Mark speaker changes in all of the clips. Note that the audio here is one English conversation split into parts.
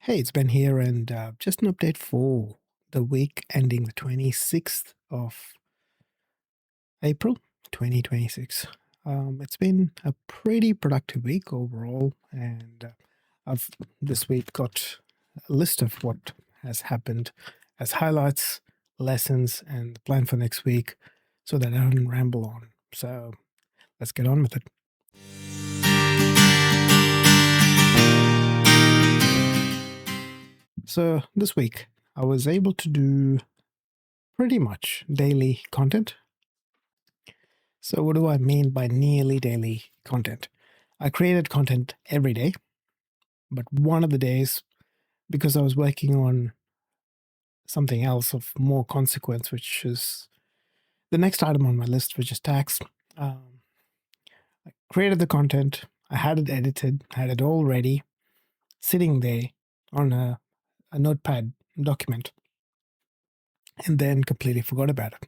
Speaker 1: Hey, it's Ben here, and just an update for the week ending the 26th of April, 2026. It's been a pretty productive week overall, and I've this week got a list of what has happened as highlights, lessons, and the plan for next week so that I don't ramble on. So let's get on with it. So this week, I was able to do pretty much daily content. So, what do I mean by nearly daily content? I created content every day, but one of the days, because I was working on something else of more consequence, which is the next item on my list, which is tax, um, I created the content, I had it edited, had it all ready, sitting there on a notepad document, and then completely forgot about it.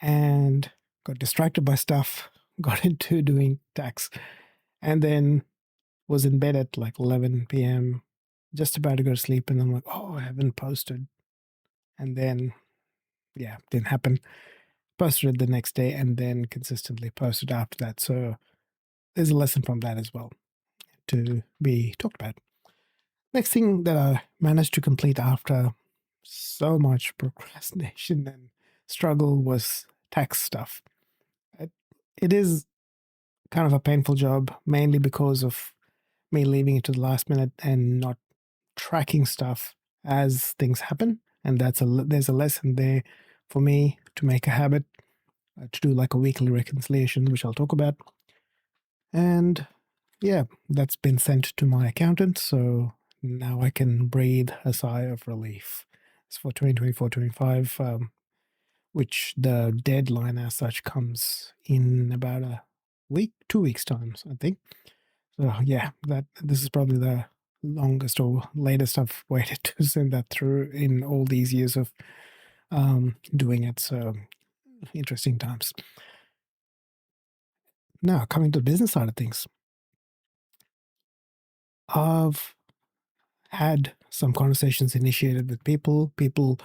Speaker 1: And got distracted by stuff, got into doing tax, and then was in bed at like 11 p.m., just about to go to sleep. And I'm like, oh, I haven't posted. And then, yeah, didn't happen. Posted it the next day and then consistently posted after that. So there's a lesson from that as well to be talked about. Next thing that I managed to complete after so much procrastination and struggle was tax stuff. It, it is kind of a painful job, mainly because of me leaving it to the last minute and not tracking stuff as things happen. And there's a lesson there for me to make a habit to do like a weekly reconciliation, which I'll talk about. And yeah, that's been sent to my accountant. So now I can breathe a sigh of relief. It's for 2024-25, which the deadline as such comes in about a week, 2 weeks times, I think. So yeah, that this is probably the longest or latest I've waited to send that through in all these years of doing it. So interesting times. Now coming to the business side of things, I've had some conversations initiated with people. People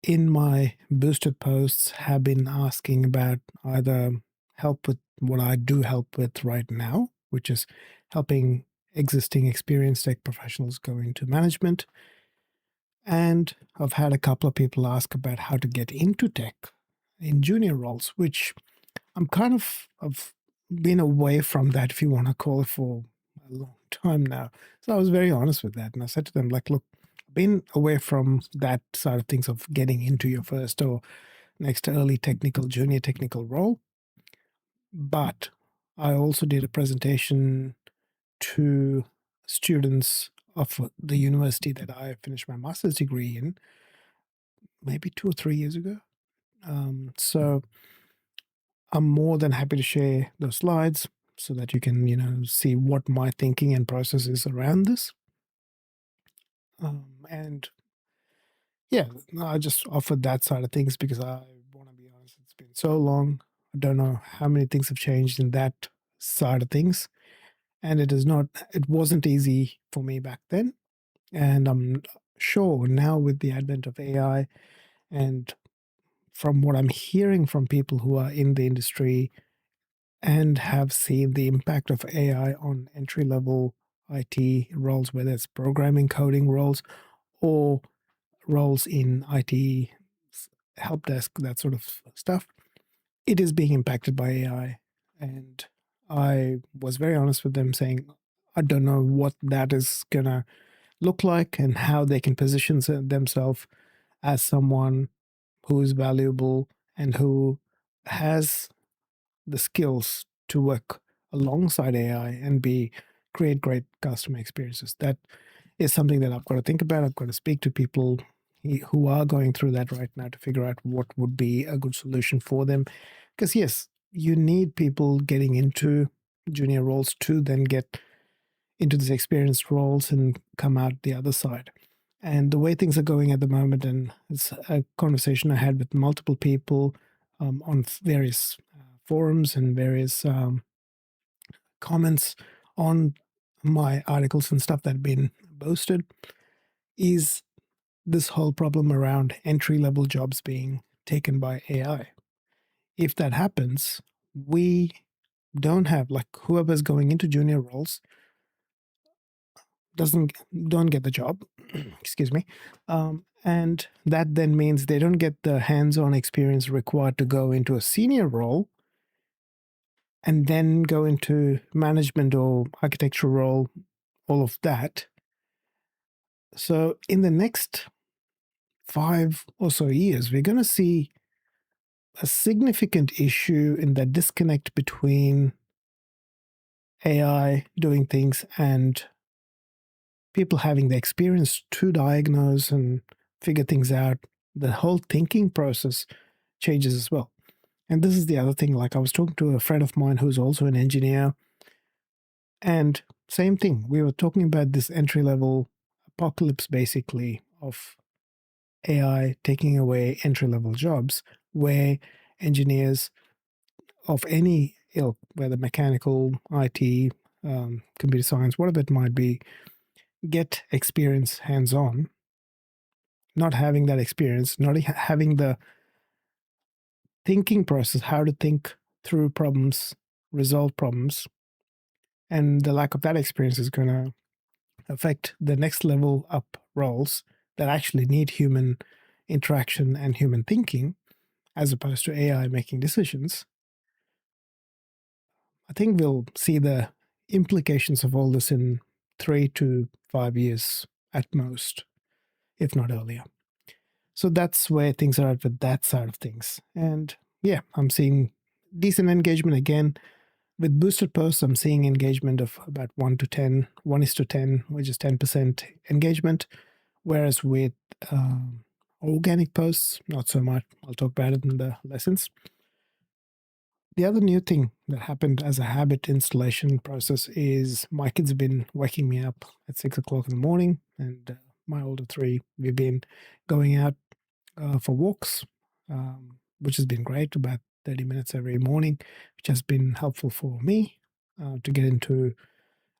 Speaker 1: in my boosted posts have been asking about either help with what I do help with right now, which is helping existing experienced tech professionals go into management. And I've had a couple of people ask about how to get into tech in junior roles, which I'm kind of I've been away from that, if you want to call it, for a long time now. So I was very honest with that. And I said to them, like, look, I've been away from that side of things of getting into your first or next early technical, junior technical role. But I also did a presentation to students of the university that I finished my master's degree in maybe 2 or 3 years ago. So I'm more than happy to share those slides so that you can, see what my thinking and process is around this. And yeah, I just offered that side of things because I want to be honest, it's been so long. I don't know how many things have changed in that side of things. And it wasn't easy for me back then. And I'm sure now with the advent of AI and from what I'm hearing from people who are in the industry and have seen the impact of AI on entry level IT roles, whether it's programming, coding roles, or roles in IT help desk, that sort of stuff. It is being impacted by AI. And I was very honest with them saying, I don't know what that is going to look like and how they can position themselves as someone who is valuable and who has the skills to work alongside AI and be create great customer experiences. That is something that I've got to think about. I've got to speak to people who are going through that right now to figure out what would be a good solution for them. Because yes, you need people getting into junior roles to then get into these experienced roles and come out the other side. And the way things are going at the moment, and it's a conversation I had with multiple people on various forums and various comments on my articles and stuff that have been boosted is this whole problem around entry level jobs being taken by AI. If that happens, we don't have, like, whoever's going into junior roles doesn't don't get the job. Excuse me. And that then means they don't get the hands-on experience required to go into a senior role and then go into management or architecture role, all of that. So in the next 5 or so years, we're going to see a significant issue in the disconnect between AI doing things and people having the experience to diagnose and figure things out. The whole thinking process changes as well. And this is the other thing. Like, I was talking to a friend of mine who's also an engineer, and same thing. We were talking about this entry level apocalypse, basically, of AI taking away entry level jobs, where engineers of any ilk, whether mechanical, IT, computer science, whatever it might be, get experience hands on. Not having that experience, not having the thinking process, how to think through problems, resolve problems, and the lack of that experience is going to affect the next level up roles that actually need human interaction and human thinking, as opposed to AI making decisions. I think we'll see the implications of all this in 3 to 5 years at most, if not earlier. So that's where things are at with that side of things. And yeah, I'm seeing decent engagement again. With boosted posts, I'm seeing engagement of about 1 to 10, 1 is to 10, which is 10% engagement. Whereas with organic posts, not so much. I'll talk about it in the lessons. The other new thing that happened as a habit installation process is my kids have been waking me up at 6 o'clock in the morning, and my older three, we've been going out for walks, which has been great, about 30 minutes every morning, which has been helpful for me to get into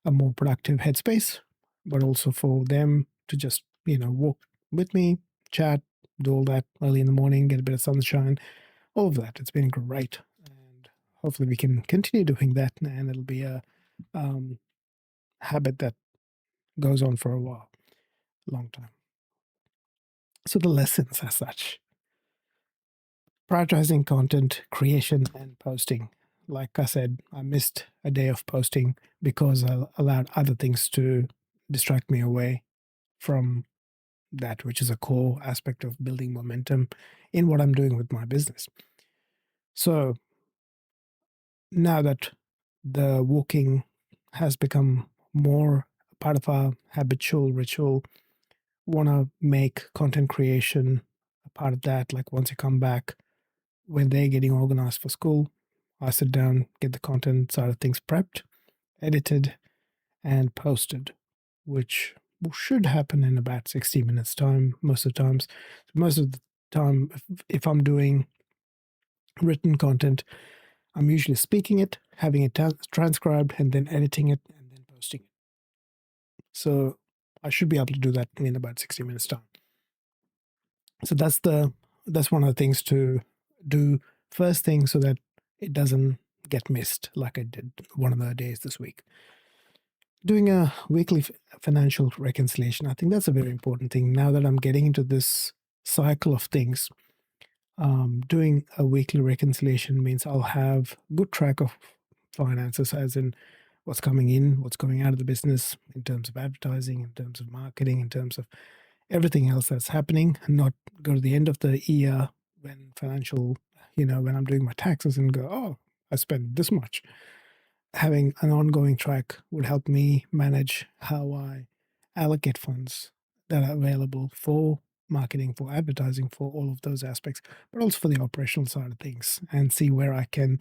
Speaker 1: a more productive headspace, but also for them to just, walk with me, chat, do all that early in the morning, get a bit of sunshine, all of that. It's been great. And hopefully we can continue doing that, and it'll be a habit that goes on for a while, long time. So the lessons as such. Prioritizing content creation and posting. Like I said, I missed a day of posting because I allowed other things to distract me away from that, which is a core aspect of building momentum in what I'm doing with my business. So now that the walking has become more part of our habitual ritual, want to make content creation a part of that. Like, once you come back, when they're getting organized for school, I sit down, get the content side of things prepped, edited, and posted, which should happen in about 60 minutes time most of the times. Most of the time, if I'm doing written content, I'm usually speaking it, having it transcribed, and then editing it and then posting it. So I should be able to do that in about 60 minutes time. So that's one of the things to do first thing, so that it doesn't get missed like I did one of the days this week. Doing a weekly financial reconciliation, I think that's a very important thing. Now that I'm getting into this cycle of things, doing a weekly reconciliation means I'll have good track of finances, as in what's coming in, what's going out of the business, in terms of advertising, in terms of marketing, in terms of everything else that's happening, and not go to the end of the year when when I'm doing my taxes and go, oh, I spent this much. Having an ongoing track would help me manage how I allocate funds that are available for marketing, for advertising, for all of those aspects, but also for the operational side of things, and see where I can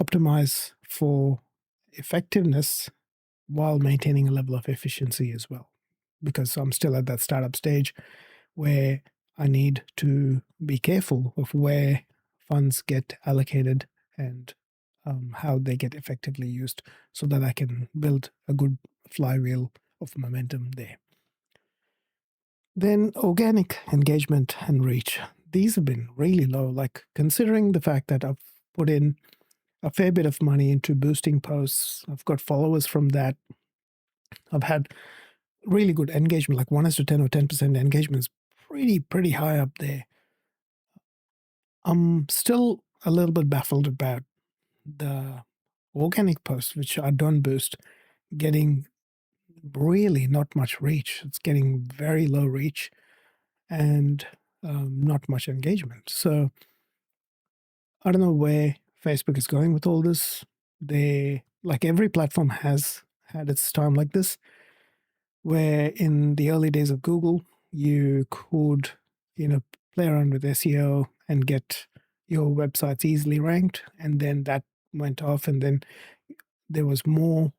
Speaker 1: optimize for effectiveness while maintaining a level of efficiency as well. Because I'm still at that startup stage where I need to be careful of where funds get allocated and how they get effectively used, so that I can build a good flywheel of momentum there. Then organic engagement and reach. These have been really low, like considering the fact that I've put in a fair bit of money into boosting posts. I've got followers from that. I've had really good engagement, like 1:10 or 10% engagement is pretty high up there. I'm still a little bit baffled about the organic posts, which I don't boost, getting really not much reach. It's getting very low reach and not much engagement. So I don't know where Facebook is going with all this. They, like every platform has had its time like this, where in the early days of Google, you could, play around with SEO and get your websites easily ranked. And then that went off, and then there was more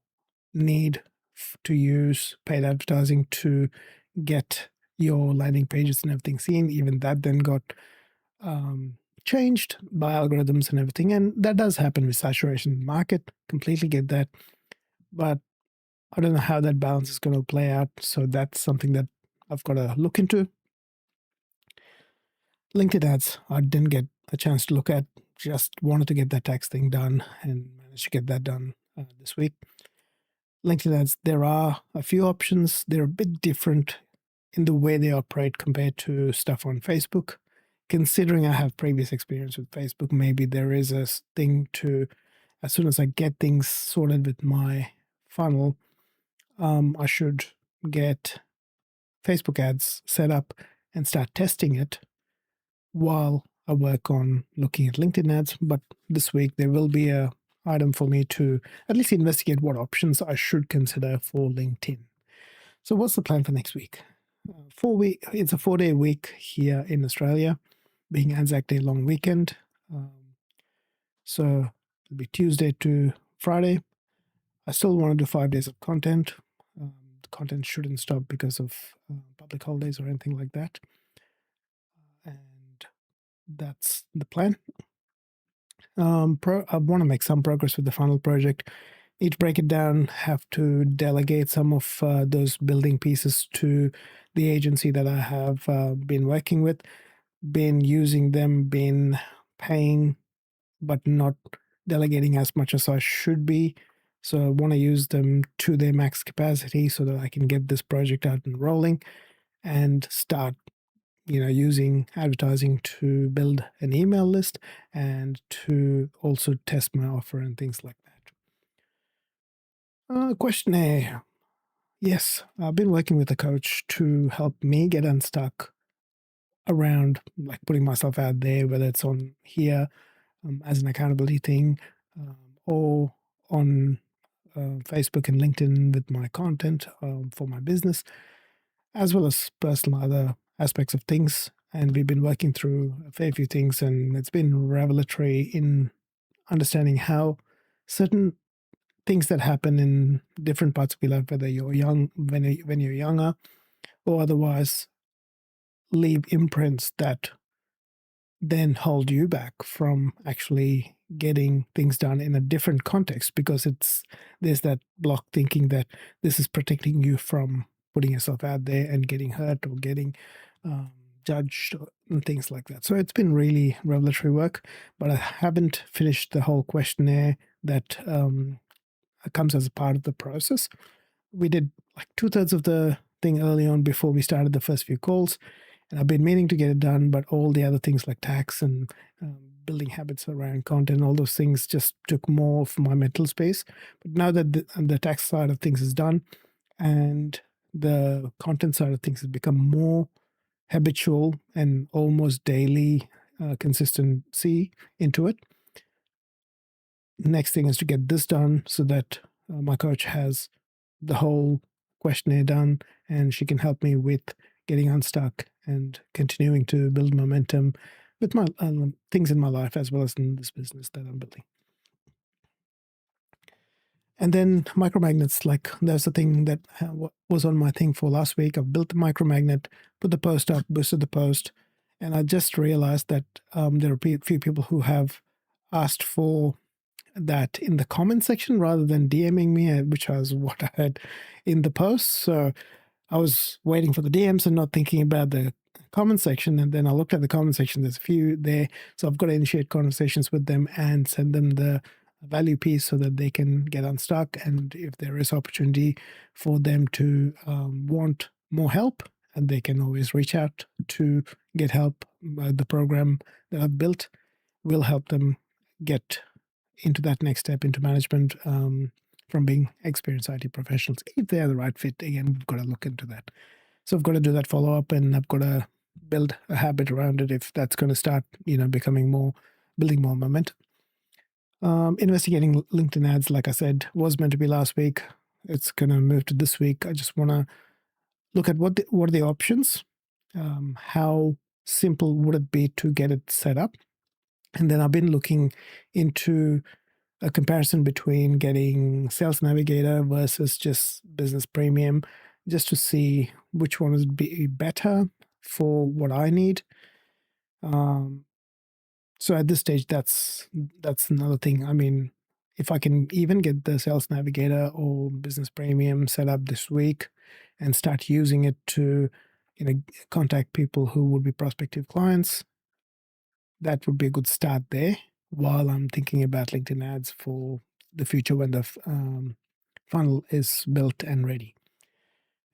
Speaker 1: need to use paid advertising to get your landing pages and everything seen. Even that then got changed by algorithms and everything. And that does happen with saturation in the market. Completely get that. But I don't know how that balance is going to play out. So that's something that I've got to look into. LinkedIn ads, I didn't get a chance to look at. Just wanted to get that tax thing done and managed to get that done this week. LinkedIn ads, there are a few options. They're a bit different in the way they operate compared to stuff on Facebook. Considering I have previous experience with Facebook, maybe there is a thing to, as soon as I get things sorted with my funnel, I should get Facebook ads set up and start testing it while I work on looking at LinkedIn ads. But this week there will be a item for me to at least investigate what options I should consider for LinkedIn. So what's the plan for next week? It's a 4-day week here in Australia, being Anzac Day long weekend. So it'll be Tuesday to Friday. I still want to do 5 days of content. The content shouldn't stop because of public holidays or anything like that. And that's the plan. I want to make some progress with the funnel project. Need to break it down, have to delegate some of those building pieces to the agency that I have been working with, been using them, been paying, but not delegating as much as I should be. So I want to use them to their max capacity so that I can get this project out and rolling and start using advertising to build an email list and to also test my offer and things like that. Questionnaire. Yes, I've been working with a coach to help me get unstuck around like putting myself out there, whether it's on here as an accountability thing or on Facebook and LinkedIn with my content for my business, as well as personal other aspects of things. And we've been working through a fair few things, and it's been revelatory in understanding how certain things that happen in different parts of your life, whether you're young, when you're younger, or otherwise, leave imprints that then hold you back from actually getting things done in a different context, because there's that block thinking that this is protecting you from putting yourself out there and getting hurt or getting judged and things like that. So it's been really revelatory work, but I haven't finished the whole questionnaire that comes as a part of the process. We did like 2/3 of the thing early on before we started the first few calls. And I've been meaning to get it done, but all the other things like tax and building habits around content, all those things just took more of my mental space. But now that the tax side of things is done and the content side of things has become more habitual and almost daily consistency into it, next thing is to get this done so that my coach has the whole questionnaire done and she can help me with getting unstuck and continuing to build momentum with my things in my life as well as in this business that I'm building. And then micromagnets, like that's the thing that was on my thing for last week. I've built the micromagnet, put the post up, boosted the post, and I just realized that there are a few people who have asked for that in the comment section rather than DMing me, which was what I had in the post. So I was waiting for the DMs and not thinking about the comment section. And then I looked at the comment section. There's a few there. So I've got to initiate conversations with them and send them the value piece so that they can get unstuck. And if there is opportunity for them to want more help, and they can always reach out to get help. The program that I've built will help them get into that next step into management from being experienced IT professionals. If they are the right fit, again, we've got to look into that. So I've got to do that follow-up, and I've got to build a habit around it if that's going to start, building more momentum. Investigating LinkedIn ads, like I said, was meant to be last week. It's going to move to this week. I just want to look at what are the options, how simple would it be to get it set up. And then I've been looking into a comparison between getting Sales Navigator versus just Business Premium, just to see which one would be better for what I need. So at this stage, that's another thing. I mean, if I can even get the Sales Navigator or Business Premium set up this week and start using it to, contact people who would be prospective clients, that would be a good start there, while I'm thinking about LinkedIn ads for the future when the funnel is built and ready.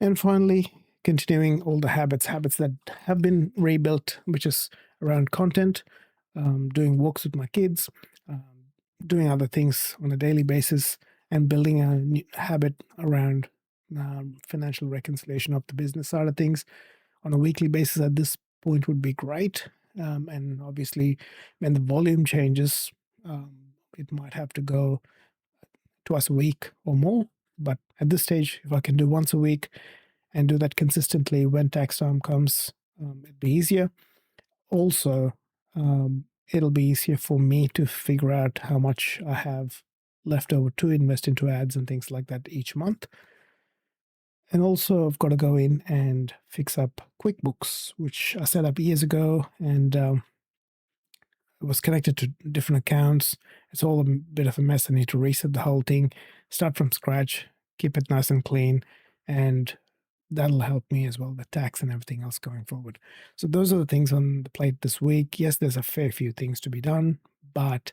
Speaker 1: And finally, continuing all the habits that have been rebuilt, which is around content, doing walks with my kids, doing other things on a daily basis, and building a new habit around financial reconciliation of the business side of things on a weekly basis at this point would be great. And obviously, when the volume changes, it might have to go twice a week or more. But at this stage, if I can do once a week and do that consistently when tax time comes, it'd be easier. Also, it'll be easier for me to figure out how much I have left over to invest into ads and things like that each month. And also, I've got to go in and fix up QuickBooks, which I set up years ago, and it was connected to different accounts. It's all a bit of a mess. I need to reset the whole thing, start from scratch, keep it nice and clean, and that'll help me as well with tax and everything else going forward. So those are the things on the plate this week. Yes, there's a fair few things to be done, but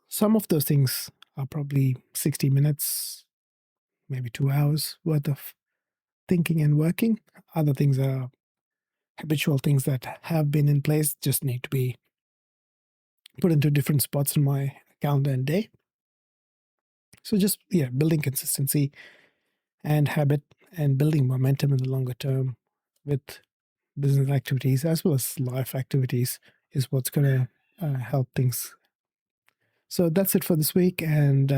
Speaker 1: some of those things are probably 60 minutes, maybe 2 hours worth of thinking and working. Other things are habitual things that have been in place, just need to be put into different spots in my calendar and day. So just, building consistency and habit and building momentum in the longer term with business activities as well as life activities is what's going to help things. So that's it for this week. And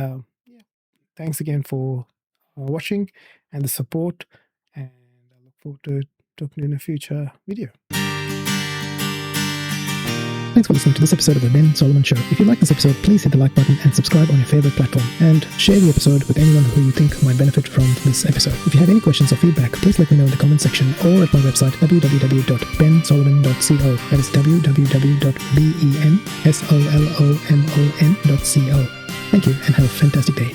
Speaker 1: thanks again for watching and the support. And I look forward to talking in a future video.
Speaker 2: Thanks for listening to this episode of The Ben Solomon Show. If you like this episode, please hit the like button and subscribe on your favorite platform. And share the episode with anyone who you think might benefit from this episode. If you have any questions or feedback, please let me know in the comment section or at my website, www.bensolomon.co. That is www.bensolomon.co. Thank you and have a fantastic day.